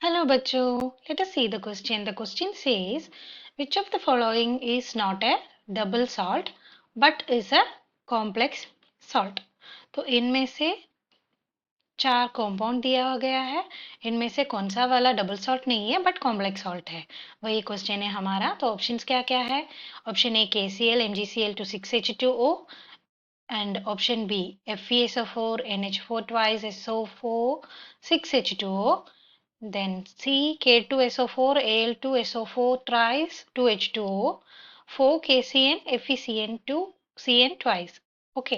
Hello, Bacho. Let us see the question. The question says, which of the following is not a double salt but is a complex salt? तो इनमें से चार compound दिया गया है। इनमें से कौन सा वाला डबल सॉल्ट नहीं है बट कॉम्प्लेक्स सॉल्ट है, वही क्वेश्चन है हमारा। तो ऑप्शंस क्या क्या है? Option A KCl MgCl to 6H2O, and option B FeSO4 NH4 twice SO4 6H2O, then C K2SO4 Al2SO4 thrice 2H2O, 4KCN FeCN2 CN twice। Okay,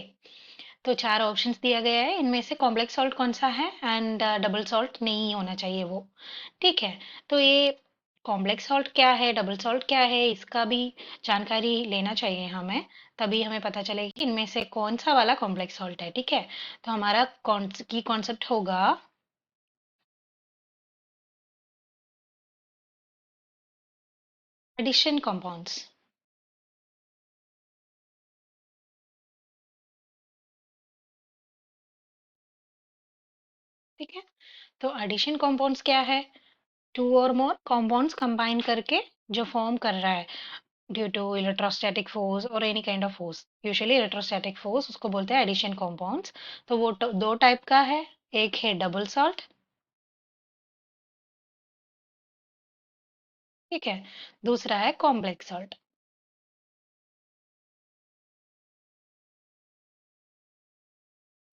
तो चार ऑप्शंस दिया गया है, इनमें से कॉम्प्लेक्स सॉल्ट कौन सा है एंड डबल सॉल्ट नहीं होना चाहिए वो। ठीक है, तो ये कॉम्प्लेक्स सॉल्ट क्या है, डबल सॉल्ट क्या है, इसका भी जानकारी लेना चाहिए हमें, तभी हमें पता चलेगा कि इनमें से कौन सा वाला कॉम्प्लेक्स सॉल्ट है। ठीक है, तो हमारा की कॉन्सेप्ट होगा एडिशन कंपाउंड्स। ठीक है, तो एडिशन कंपाउंड्स क्या है? टू और मोर कंपाउंड्स कंबाइन करके जो फॉर्म कर रहा है ड्यू टू इलेक्ट्रोस्टैटिक फोर्स और any kind of force, usually electrostatic force, उसको बोलते हैं एडिशन कंपाउंड्स। तो वो दो टाइप का है, एक है डबल सॉल्ट, ठीक है, दूसरा है कॉम्प्लेक्स सॉल्ट।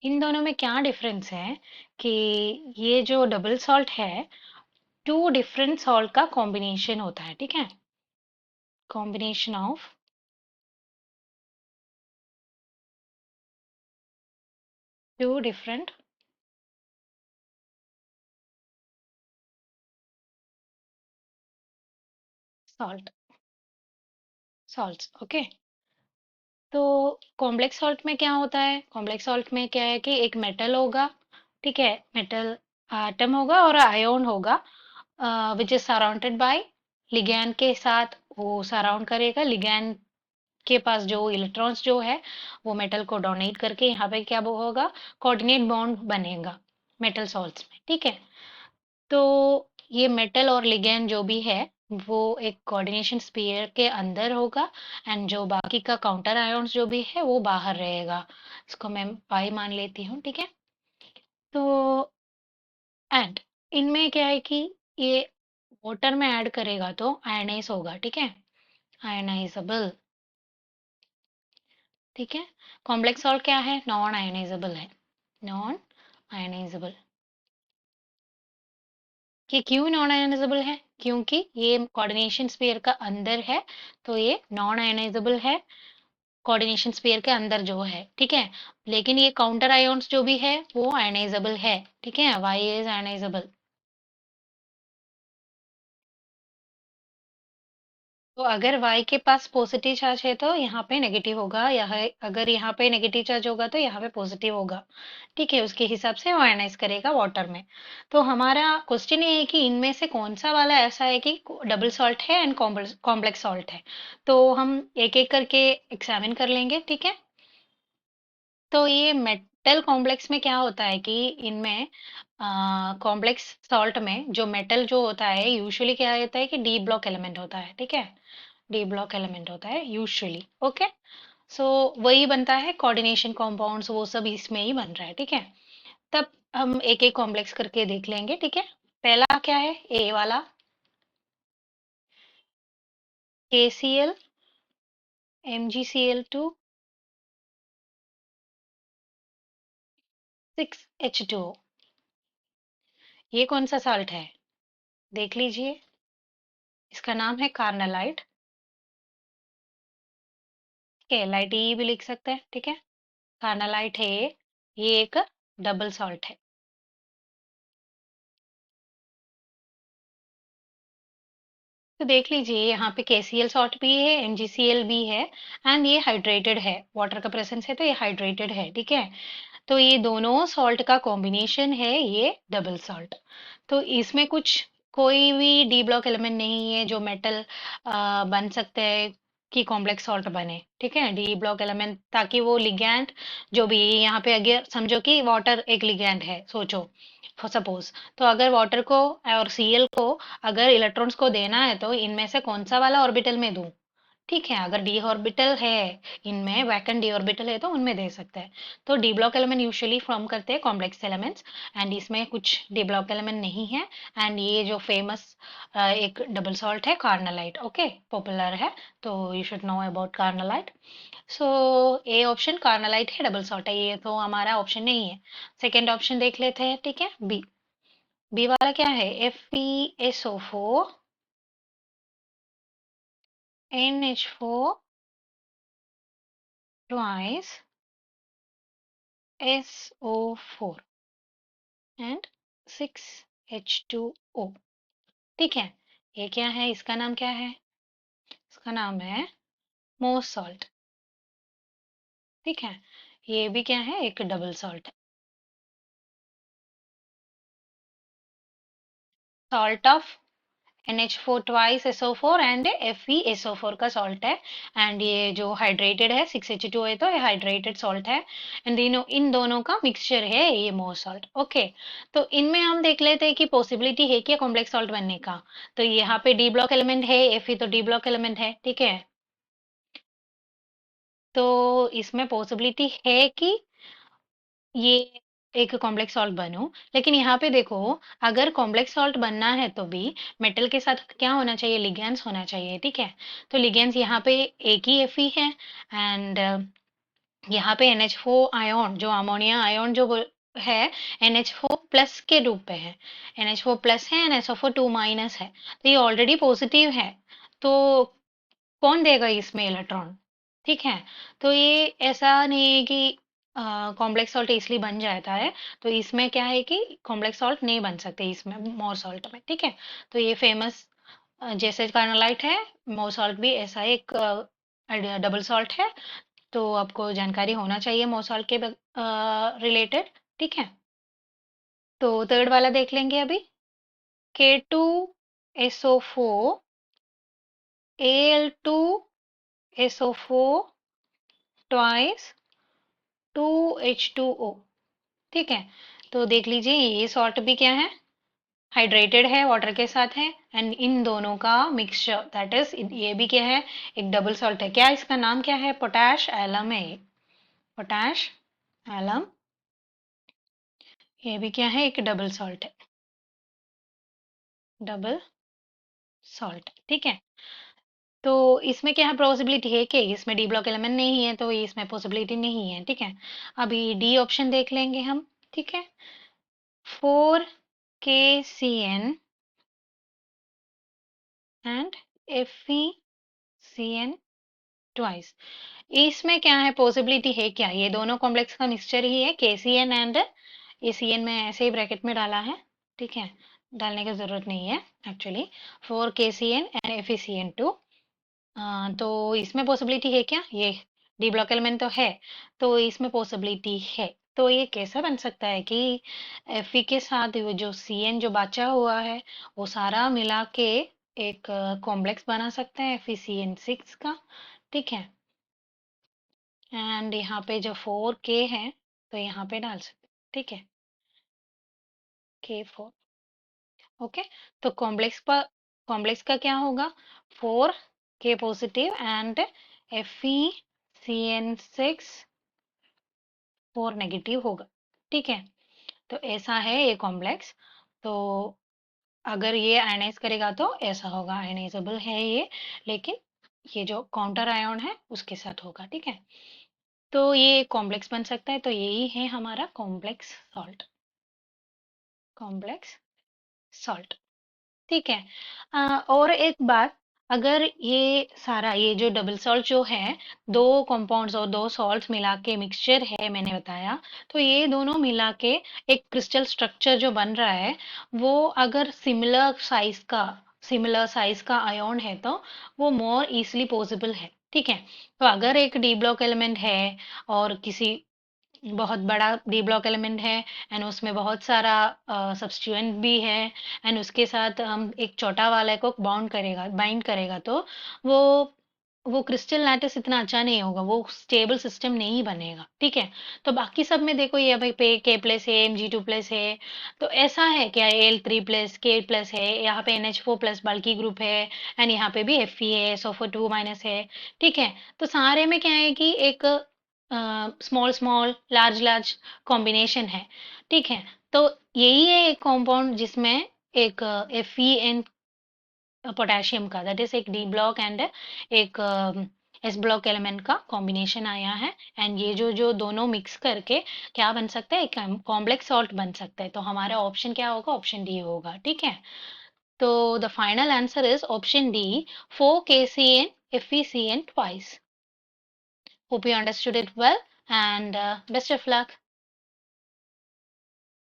इन दोनों में क्या डिफरेंस है कि ये जो डबल सॉल्ट है, टू डिफरेंट सॉल्ट का कॉम्बिनेशन होता है। ठीक है, combination of two different salt salts. Okay, तो कॉम्प्लेक्स सॉल्ट में क्या होता है? कॉम्प्लेक्स सॉल्ट में क्या है कि एक मेटल होगा, ठीक है, मेटल एटम होगा और आयोन होगा, which is surrounded by ligand के साथ, वो सराउंड करेगा लिगैंड के पास जो इलेक्ट्रॉन्स जो है वो मेटल को डोनेट करके यहाँ पे क्या वो होगा, कोऑर्डिनेट बॉन्ड बनेगा मेटल सॉल्ट्स में। ठीक है, तो ये मेटल और लिगैंड जो भी है वो एक कोऑर्डिनेशन स्फीयर के अंदर होगा, एंड जो बाकी का काउंटर आयन्स जो भी है वो बाहर रहेगा। इसको मैं पाई मान लेती हूँ। ठीक है, तो एंड इनमें क्या है कि ये वाटर में ऐड करेगा तो आयनाइज होगा। ठीक है, आयनाइजेबल। ठीक है, कॉम्प्लेक्स सॉल्ट क्या है? नॉन आयनाइजेबल है, नॉन आयनाइजेबल। ये क्यों नॉन आयनाइजेबल है? क्योंकि ये कोऑर्डिनेशन स्फीयर का अंदर है, तो ये नॉन आयनाइजेबल है, कोऑर्डिनेशन स्फीयर के अंदर जो है। ठीक है, लेकिन ये काउंटर आयोन्स जो भी है वो आयनाइजेबल है। ठीक है, वाई इज आयनाइजेबल। तो अगर y के पास पॉजिटिव चार्ज है तो यहाँ पे नेगेटिव होगा, यह अगर यहाँ पे नेगेटिव चार्ज होगा तो यहाँ पे पॉजिटिव होगा। ठीक है, उसके हिसाब से वो आयनाइज करेगा वाटर में। तो हमारा क्वेश्चन ये है कि इनमें से कौन सा वाला ऐसा है कि डबल सॉल्ट है एंड कॉम्प्लेक्स सॉल्ट है। तो हम एक एक करके एग्जामिन कर लेंगे। ठीक है, तो ये मेटल कॉम्प्लेक्स में क्या होता है कि इनमें कॉम्प्लेक्स सॉल्ट में जो मेटल जो होता है यूजुअली क्या होता है कि डी ब्लॉक एलिमेंट होता है। ठीक है, डी ब्लॉक एलिमेंट होता है यूजुअली। ओके, सो वही बनता है, कोऑर्डिनेशन कंपाउंड्स वो सब इसमें ही बन रहा है। ठीक है, तब हम एक एक कॉम्प्लेक्स करके देख लेंगे। ठीक है, पहला क्या है? ए वाला, KCl MgCl2 6H2O। ये कौन सा साल्ट है? देख लीजिए, इसका नाम है कार्नालाइट। ठीक है, लाइट ई भी लिख सकते हैं। ठीक है, कार्नालाइट है ये एक डबल सॉल्ट है। तो देख लीजिए, यहाँ पे KCl सॉल्ट भी है, MgCl भी है, एंड ये हाइड्रेटेड है, वाटर का प्रेजेंस है तो ये हाइड्रेटेड है। ठीक है, तो ये दोनों सॉल्ट का कॉम्बिनेशन है ये डबल सॉल्ट। तो इसमें कुछ कोई भी डी ब्लॉक एलिमेंट नहीं है जो मेटल बन सकते हैं कि कॉम्प्लेक्स सॉल्ट बने, ठीक है, डी ब्लॉक एलिमेंट, ताकि वो लिगैंड जो भी यहाँ पे अगर समझो कि वाटर एक लिगैंड है, सोचो सपोज, तो अगर वाटर को और सीएल को अगर इलेक्ट्रॉन्स को देना है तो इनमें से कौन सा वाला ऑर्बिटल में दूं, ठीक है, अगर डी ऑर्बिटल है इनमें, वैकेंट डी ऑर्बिटल है तो उनमें दे सकते हैं। तो D block element usually form करते हैं कॉम्प्लेक्स एलिमेंट्स, एंड इसमें कुछ डी ब्लॉक एलिमेंट नहीं है। एंड ये जो फेमस एक डबल सॉल्ट है कार्नलाइट, ओके, पॉपुलर है, तो you should know about carnallite. So a option carnallite है, डबल सॉल्ट है, ये तो हमारा ऑप्शन नहीं है। सेकेंड ऑप्शन देख लेते हैं, ठीक है, बी। बी वाला क्या है, FeSO4 NH4 twice SO4 and 6H2O, ठीक है। ये क्या है, इसका नाम क्या है, इसका नाम है मोर्स सॉल्ट, ठीक है। ये भी क्या है, एक डबल सॉल्ट है, salt of NH4 twice SO4 and FeSO4 का सॉल्ट है। एंड ये जो हाइड्रेटेड है 6H2 है, तो ये हाइड्रेटेड सॉल्ट है। एंड इन दोनों का मिक्सचर है ये मोर्स सॉल्ट, ओके। तो इनमें हम देख लेते हैं कि पॉसिबिलिटी है क्या कॉम्प्लेक्स सॉल्ट बनने का। तो यहाँ पे डी ब्लॉक एलिमेंट है, Fe तो डी ब्लॉक एलिमेंट है, ठीक है। तो इसमें पॉसिबिलिटी है कि ये एक कॉम्प्लेक्स सॉल्ट बनूं, लेकिन यहाँ पे देखो, अगर कॉम्प्लेक्स सॉल्ट बनना है तो भी मेटल के साथ क्या होना चाहिए, लिगेंड्स होना चाहिए, ठीक है। तो लिगेंड्स यहाँ पे एक ही Fe है, एंड यहाँ पे NH4 आयोन, जो अमोनिया आयोन जो है, NH4 प्लस के रूप में है, NH4 प्लस है एंड SO4 2 माइनस है, तो ये ऑलरेडी पॉजिटिव है। तो कौन देगा इसमें इलेक्ट्रॉन, ठीक है। तो ये ऐसा नहीं है कि कॉम्प्लेक्स सॉल्ट इसलिए बन जाता है, तो इसमें क्या है कि कॉम्प्लेक्स सॉल्ट नहीं बन सकते इसमें मोर सॉल्ट में, ठीक है। तो ये फेमस जैसे कार्नोलाइट है, मोर सॉल्ट भी ऐसा एक डबल सॉल्ट है। तो आपको जानकारी होना चाहिए मोर सॉल्ट के रिलेटेड, ठीक है। तो थर्ड वाला देख लेंगे अभी, K2SO4 Al2SO4 ट्वाइस 2H2O, ठीक है। तो देख लीजिए ये सॉल्ट भी क्या है, हाइड्रेटेड है, वाटर के साथ है, एंड इन दोनों का मिक्सचर, दैट इज ये भी क्या है, एक डबल सॉल्ट है। क्या इसका नाम क्या है, पोटैश एलम है, पोटैश एलम, ये भी क्या है, एक डबल सॉल्ट है, डबल सॉल्ट, ठीक है। तो इसमें क्या है, पॉसिबिलिटी है कि इसमें डी ब्लॉक एलिमेंट नहीं है, तो इसमें पॉसिबिलिटी नहीं है, ठीक है। अभी डी ऑप्शन देख लेंगे हम, ठीक है, 4KCN एंड FeCN ट्वाइस। इसमें क्या है, पॉसिबिलिटी है क्या, ये दोनों कॉम्प्लेक्स का मिक्सचर ही है, KCN एंड ये CN में ऐसे ही ब्रैकेट में डाला है, ठीक है, डालने की जरूरत नहीं है एक्चुअली। 4KCN एंड FeCN2, तो इसमें पॉसिबिलिटी है क्या, ये डी ब्लॉक एलिमेंट तो है, तो इसमें पॉसिबिलिटी है। तो ये कैसा बन सकता है कि Fe के साथ वो जो CN जो बचा हुआ है, वो सारा मिला के एक कॉम्प्लेक्स बना सकते हैं FeCN6 का, ठीक है। एंड यहाँ पे जो 4K है, तो यहाँ पे डाल सकते, ठीक है, K4, ओके। तो कॉम्प्लेक्स का क्या होगा, 4K positive and FeCN6 4 negative होगा, ठीक है। तो ऐसा है ये कॉम्प्लेक्स। तो अगर ये आयनाइज करेगा तो ऐसा होगा, आयनाइजेबल है ये, लेकिन ये जो काउंटर आयन है उसके साथ होगा, ठीक है। तो ये कॉम्प्लेक्स बन सकता है, तो यही है हमारा कॉम्प्लेक्स सॉल्ट, कॉम्प्लेक्स सॉल्ट, ठीक है। और एक बात, अगर ये सारा ये जो डबल सॉल्ट जो है, दो कंपाउंड्स और दो सॉल्ट्स मिला के मिक्सचर है मैंने बताया, तो ये दोनों मिला के एक क्रिस्टल स्ट्रक्चर जो बन रहा है, वो अगर सिमिलर साइज का आयोन है तो वो मोर इजली पॉसिबल है, ठीक है। तो अगर एक डी ब्लॉक एलिमेंट है और किसी बहुत बड़ा डी ब्लॉक एलिमेंट है, एंड उसमें बहुत सारा सब्स्टिट्यूएंट भी है, एंड उसके साथ हम एक छोटा वाले को बाइंड करेगा तो वो वो क्रिस्टल लैटिस इतना अच्छा नहीं होगा, वो स्टेबल सिस्टम नहीं बनेगा, ठीक है। तो बाकी सब में देखो ये भाई पे के प्लस है, Mg2+ है, तो ऐसा है क्या Al3+ K+ है, यहाँ पे NH4+ बल्की ग्रुप है, एंड यहाँ पे भी Fe है, SO2- है, ठीक है। तो सारे में क्या है कि एक small small large large combination है, ठीक है। तो यही है एक कॉम्पाउंड जिसमें एक Fe पोटेशियम का, दैट इज एक डी ब्लॉक एंड एक एस ब्लॉक एलिमेंट का कॉम्बिनेशन आया है, एंड ये जो जो दोनों मिक्स करके क्या बन सकता है, एक कॉम्प्लेक्स सॉल्ट बन सकता है। तो हमारा ऑप्शन क्या होगा, ऑप्शन डी होगा, ठीक है। तो the final answer is option D, 4KCN FeCN twice. Hope you understood it well, and best of luck.